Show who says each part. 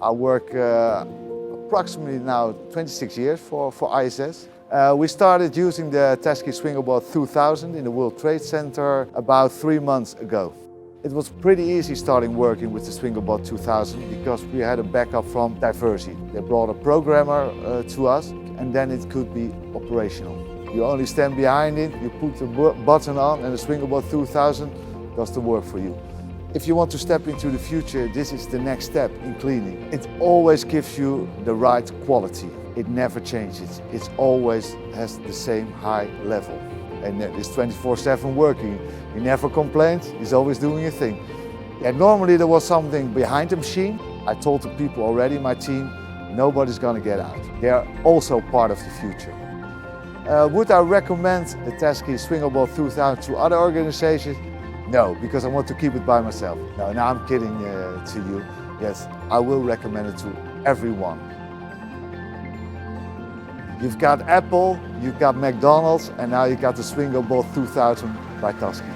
Speaker 1: I work approximately now 26 years for ISS. We started using the TASKI SWINGOBOT 2000 in the World Trade Center about 3 months ago. It was pretty easy starting working with the SWINGOBOT 2000 because we had a backup from Diversey. They brought a programmer to us and then it could be operational. You only stand behind it, you put the button on and the SWINGOBOT 2000 does the work for you. If you want to step into the future, this is the next step in cleaning. It always gives you the right quality. It never changes. It always has the same high level. And it's 24/7 working. He never complains, he's always doing a thing. And normally there was something behind the machine. I told the people already, my team, nobody's gonna get out. They are also part of the future. Would I recommend the TASKI SWINGOBOT 2000 to other organizations? No, because I want to keep it by myself. No, I'm kidding to you. Yes, I will recommend it to everyone. You've got Apple, you've got McDonald's, and now you got the SWINGOBOT 2000 by TASKI.